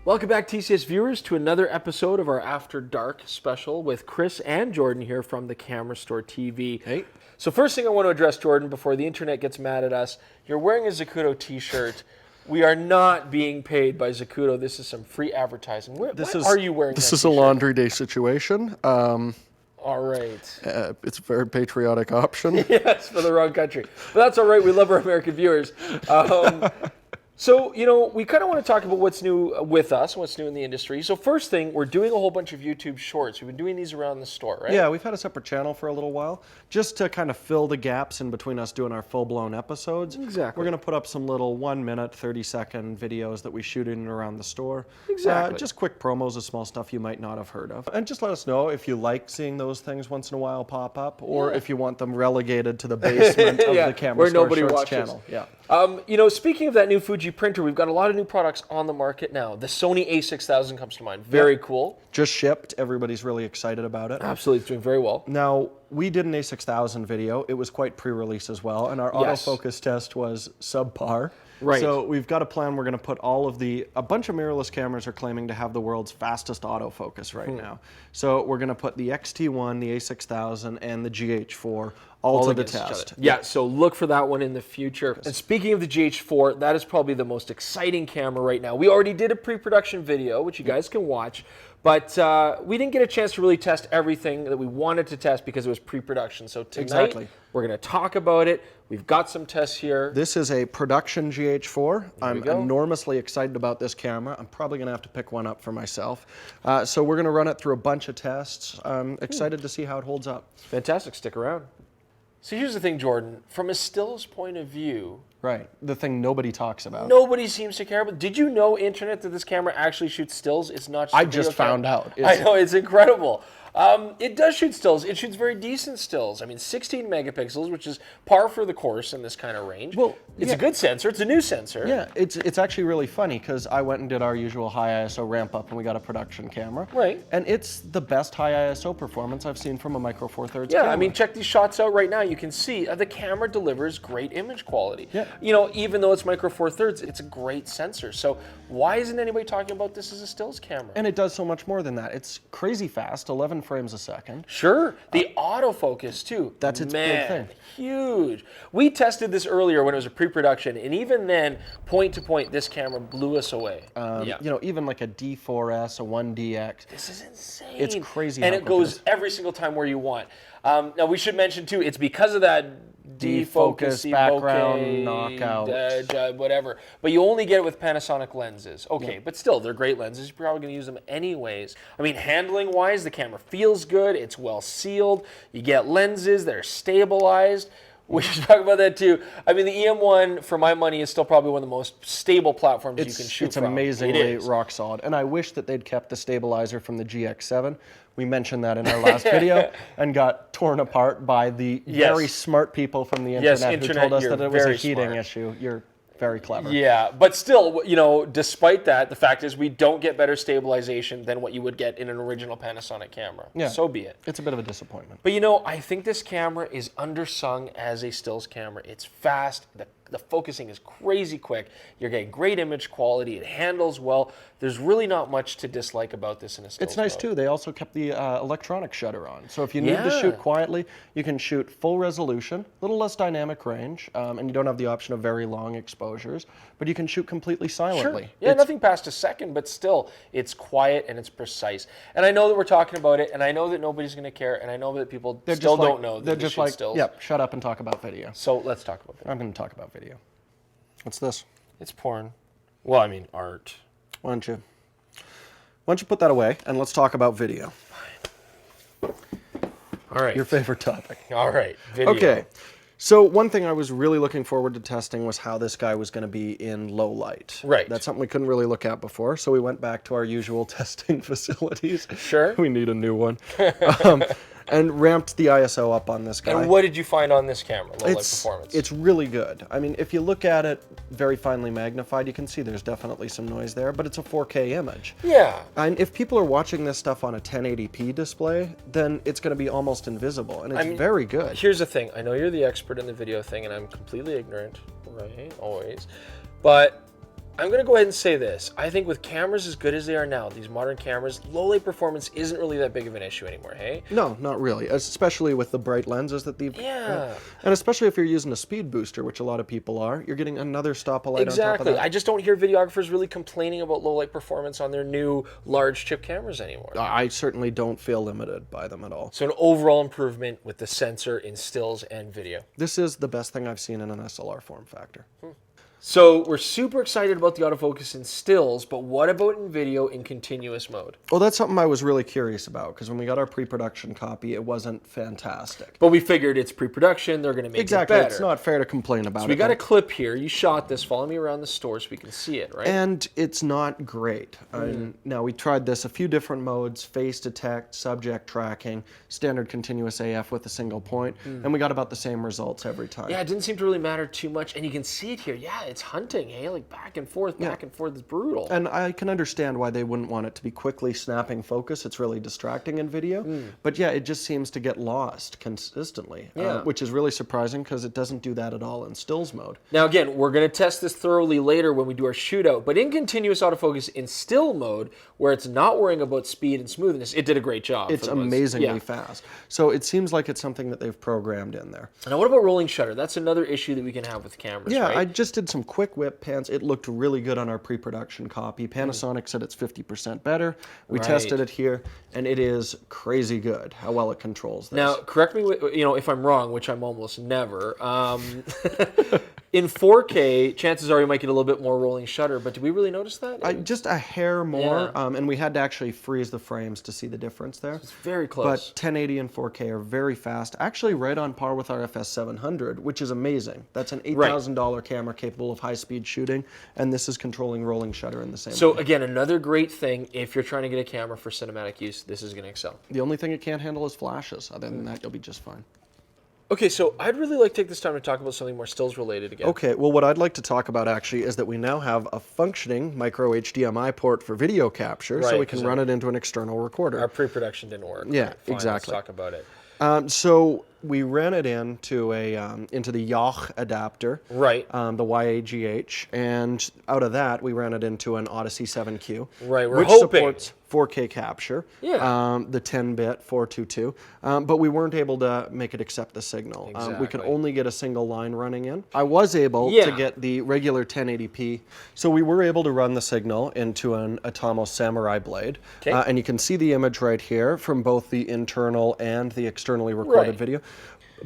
Welcome back, TCS viewers, to another episode of our After Dark special with Chris and Jordan here from the Camera Store TV. Hey. So first thing I want to address, Jordan, before the internet gets mad at us, you're wearing a Zacuto t-shirt. We are not being paid by Zacuto. This is some free advertising. What are you wearing? This is a laundry day situation. All right. It's a very patriotic option. Yes, for the wrong country. But that's all right. We love our American viewers. So, you know, we kind of want to talk about what's new with us, what's new in the industry. So first thing, we're doing a whole bunch of YouTube shorts. We've been doing these around the store, right? Yeah, we've had a separate channel for a little while, just to kind of fill the gaps in between us doing our full-blown episodes. Exactly. We're going to put up some little 1 minute, 30-second videos that we shoot in and around the store. Exactly. Just quick promos of small stuff you might not have heard of. And just let us know if you like seeing those things once in a while pop up, or if you want them relegated to the basement of the Camera where Store nobody Shorts watches. channel. Yeah. You know, speaking of that new Fuji printer, we've got a lot of new products on the market now. The Sony A6000 comes to mind. Very cool. Just shipped. Everybody's really excited about it. Absolutely. It's doing very well. Now, we did an A6000 video. It was quite pre-release as well, and our autofocus test was subpar. Right. So we've got a plan. We're going to put a bunch of mirrorless cameras are claiming to have the world's fastest autofocus right now. So we're going to put the X-T1, the A6000, and the GH4 all to the test. Yeah, so look for that one in the future. And speaking of the GH4, that is probably the most exciting camera right now. We already did a pre-production video, which you guys can watch, but we didn't get a chance to really test everything that we wanted to test because it was pre-production. So tonight, we're going to talk about it. We've got some tests here. This is a production GH4. I'm enormously excited about this camera. I'm probably going to have to pick one up for myself. So we're going to run it through a bunch of tests. I'm excited to see how it holds up. Fantastic. Stick around. So here's the thing, Jordan. From a stills point of view... Right, the thing nobody talks about. Nobody seems to care about. Did you know, Internet, that this camera actually shoots stills? It's not just I just found out. I know, it's incredible. It does shoot stills. It shoots very decent stills. I mean, 16 megapixels, which is par for the course in this kind of range. Well, it's a good sensor. It's a new sensor. Yeah, it's actually really funny because I went and did our usual high ISO ramp up and we got a production camera. Right. And it's the best high ISO performance I've seen from a Micro Four Thirds camera. Yeah, I mean, check these shots out right now. You can see the camera delivers great image quality. Yeah. You know, even though it's Micro Four Thirds, it's a great sensor. So why isn't anybody talking about this as a stills camera? And it does so much more than that. It's crazy fast, 11 frames a second. Sure. The autofocus, too. That's its big thing. Huge. We tested this earlier when it was a pre-production, and even then, point to point, this camera blew us away. You know, even like a D4S, a 1DX. This is insane. It's crazy. And it goes every single time where you want. Now, we should mention, too, it's because of that defocus, background, knockout, whatever. But you only get it with Panasonic lenses. Okay, but still, they're great lenses. You're probably going to use them anyways. I mean, handling-wise, the camera feels good. It's well sealed. You get lenses that are stabilized. We should talk about that too. I mean, the EM1, for my money, is still probably one of the most stable platforms you can shoot from. It's amazingly rock solid. And I wish that they'd kept the stabilizer from the GX7. We mentioned that in our last video and got torn apart by the very smart people from the internet who told us that it was a heating issue. You're very clever. Yeah, but still, you know, despite that, the fact is we don't get better stabilization than what you would get in an original Panasonic camera. Yeah. So be it. It's a bit of a disappointment. But you know, I think this camera is undersung as a stills camera. It's fast. The focusing is crazy quick. You're getting great image quality. It handles well. There's really not much to dislike about this in a stills It's nice mode. Too. They also kept the electronic shutter on. So if you need to shoot quietly, you can shoot full resolution, a little less dynamic range, and you don't have the option of very long exposures, but you can shoot completely silently. Sure. Yeah, nothing past a second, but still, it's quiet and it's precise. And I know that we're talking about it, and I know that nobody's going to care, and I know that people still don't know that they're just like, stills. Yep, shut up and talk about video. So let's talk about video. I'm going to talk about video. What's this? It's porn. Well, I mean, art. Why don't you put that away and let's talk about video. All right. Your favorite topic. All right. Video. Okay. So one thing I was really looking forward to testing was how this guy was going to be in low light. Right. That's something we couldn't really look at before, so we went back to our usual testing facilities. Sure. We need a new one. And ramped the ISO up on this guy. And what did you find on this camera, low light performance? It's really good. I mean, if you look at it very finely magnified, you can see there's definitely some noise there, but it's a 4K image. Yeah. And if people are watching this stuff on a 1080p display, then it's going to be almost invisible, and it's very good. Here's the thing. I know you're the expert in the video thing, and I'm completely ignorant, right? Always. But I'm going to go ahead and say this. I think with cameras as good as they are now, these modern cameras, low light performance isn't really that big of an issue anymore, hey? No, not really, especially with the bright lenses that they've... Yeah. And especially if you're using a speed booster, which a lot of people are, you're getting another stop of light on top of Exactly. that. I just don't hear videographers really complaining about low light performance on their new large chip cameras anymore. I certainly don't feel limited by them at all. So an overall improvement with the sensor in stills and video. This is the best thing I've seen in an SLR form factor. So we're super excited about the autofocus in stills, but what about in video in continuous mode? Well, that's something I was really curious about, because when we got our pre-production copy, it wasn't fantastic. But we figured it's pre-production, they're going to make it better. It's not fair to complain about it. So we got a clip here. You shot this. Follow me around the store so we can see it, right? And it's not great. Now, we tried this a few different modes: face detect, subject tracking, standard continuous AF with a single point, and we got about the same results every time. Yeah, it didn't seem to really matter too much, and you can see it here. Yeah, it's hunting, hey? Like back and forth is brutal. And I can understand why they wouldn't want it to be quickly snapping focus. It's really distracting in video. But yeah, it just seems to get lost consistently, which is really surprising because it doesn't do that at all in stills mode. Now again, we're going to test this thoroughly later when we do our shootout, but in continuous autofocus in still mode, where it's not worrying about speed and smoothness, it did a great job. It's amazingly fast. So it seems like it's something that they've programmed in there. Now what about rolling shutter? That's another issue that we can have with cameras, Yeah, right? I just did some quick whip pans. It looked really good on our pre-production copy. Panasonic said it's 50% better. We tested it here, and it is crazy good how well it controls this. Now, correct me, if I'm wrong, which I'm almost never. In 4K, chances are you might get a little bit more rolling shutter, but did we really notice that? Just a hair more, and we had to actually freeze the frames to see the difference there. It's very close. But 1080 and 4K are very fast, actually right on par with our FS700, which is amazing. That's an $8,000 camera capable of high-speed shooting, and this is controlling rolling shutter in the same way. So again, another great thing, if you're trying to get a camera for cinematic use, this is going to excel. The only thing it can't handle is flashes. Other than that, you'll be just fine. Okay, so I'd really like to take this time to talk about something more stills related again. Okay, well what I'd like to talk about actually is that we now have a functioning micro HDMI port for video capture, so we can run it into an external recorder. Our pre-production didn't work. Yeah, right, fine, exactly. Let's talk about it. So we ran it into the Yacht adapter, right? The YAGH, and out of that we ran it into an Odyssey 7Q, right? Which supports 4K capture, the 10-bit 422, but we weren't able to make it accept the signal. Exactly. We could only get a single line running in. I was able to get the regular 1080p, so we were able to run the signal into an Atomo Samurai blade, and you can see the image right here from both the internal and the externally recorded video.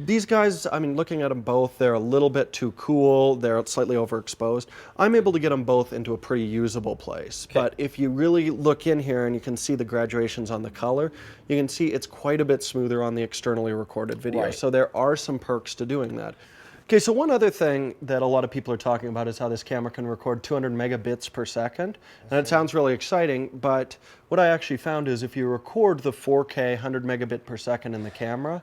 These guys, I mean, looking at them both, they're a little bit too cool, they're slightly overexposed. I'm able to get them both into a pretty usable place. But if you really look in here and you can see the graduations on the color, you can see it's quite a bit smoother on the externally recorded video. So there are some perks to doing that. Okay, so one other thing that a lot of people are talking about is how this camera can record 200 megabits per second. And it sounds really exciting, but what I actually found is if you record the 4K 100 megabit per second in the camera,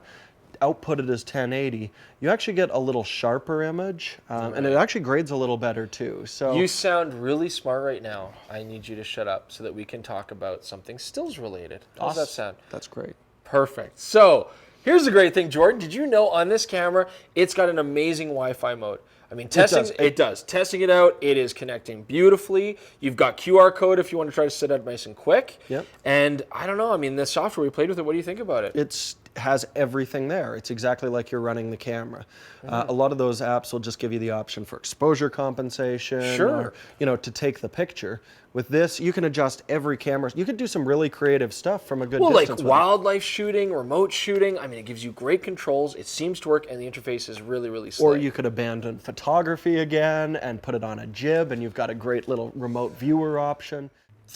output it as 1080, you actually get a little sharper image, and it actually grades a little better too. So you sound really smart right now. I need you to shut up so that we can talk about something stills related. How does that sound? That's great. Perfect. So here's the great thing, Jordan. Did you know on this camera, it's got an amazing Wi-Fi mode? I mean, it does. Testing it out, it is connecting beautifully. You've got QR code if you want to try to set up nice and quick. Yep. And I don't know, I mean, the software we played with it, what do you think about it? It has everything there. It's exactly like you're running the camera. A lot of those apps will just give you the option for exposure compensation, or, to take the picture. With this, you can adjust every camera. You can do some really creative stuff from a good distance. Like wildlife shooting, remote shooting. I mean, it gives you great controls. It seems to work, and the interface is really, really slick. Or you could abandon photography again and put it on a jib, and you've got a great little remote viewer option.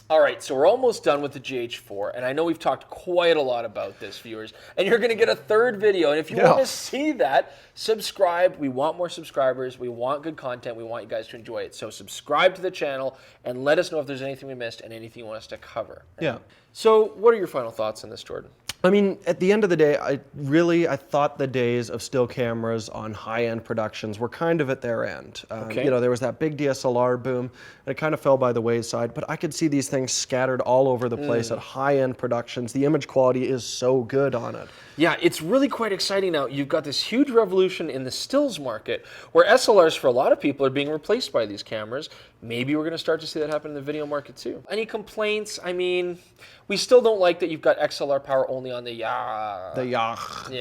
All right, so we're almost done with the GH4, and I know we've talked quite a lot about this, viewers, and you're going to get a third video, and if you want to see that, subscribe. We want more subscribers. We want good content. We want you guys to enjoy it. So subscribe to the channel, and let us know if there's anything we missed and anything you want us to cover. Yeah. So what are your final thoughts on this, Jordan? I mean, at the end of the day, I thought the days of still cameras on high-end productions were kind of at their end. There was that big DSLR boom, and it kind of fell by the wayside, but I could see these things scattered all over the place at high-end productions. The image quality is so good on it. Yeah, it's really quite exciting now. You've got this huge revolution in the stills market where SLRs for a lot of people are being replaced by these cameras. Maybe we're going to start to see that happen in the video market too. Any complaints? I mean, we still don't like that you've got XLR power only on the Yah. Yeah.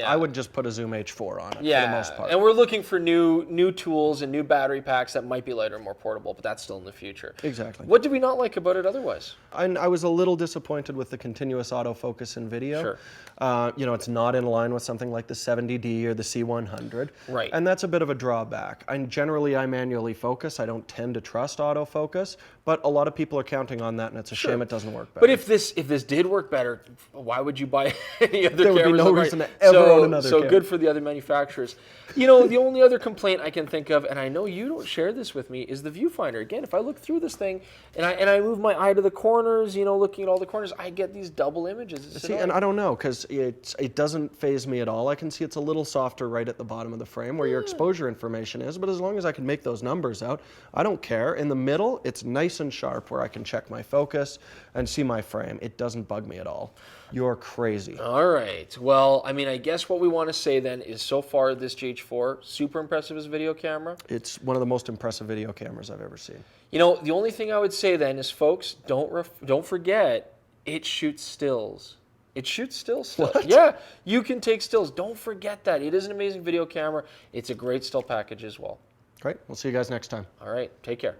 I would just put a Zoom H4 on it for the most part. And we're looking for new tools and new battery packs that might be lighter and more portable, but that's still in the future. Exactly. What did we not like about it otherwise? I was a little disappointed with the continuous autofocus in video. Sure. You know, it's not in line with something like the 70D or the C100. Right. And that's a bit of a drawback. Generally, I manually focus. I don't tend to trust autofocus, but a lot of people are counting on that, and it's a shame it doesn't work better. But if this did work better, why would you buy any other cameras? There would be no reason to ever own another camera. So good for the other manufacturers. You know, the only other complaint I can think of, and I know you don't share this with me, is the viewfinder. Again, if I look through this thing and I move my eye to the corners, you know, looking at all the corners, I get these double images. See, and I don't know, because it doesn't faze me at all. I can see it's a little softer right at the bottom of the frame where your exposure information is, but as long as I can make those numbers out, I don't care. In the middle, it's nice and sharp where I can check my focus and see my frame. It doesn't bug me at all. You're crazy. All right. Well, I mean, I guess what we want to say then is so far this GH4, super impressive as a video camera. It's one of the most impressive video cameras I've ever seen. You know, the only thing I would say then is, folks, don't forget, it shoots stills. It shoots stills. What? Yeah, you can take stills. Don't forget that. It is an amazing video camera. It's a great still package as well. Great. We'll see you guys next time. All right. Take care.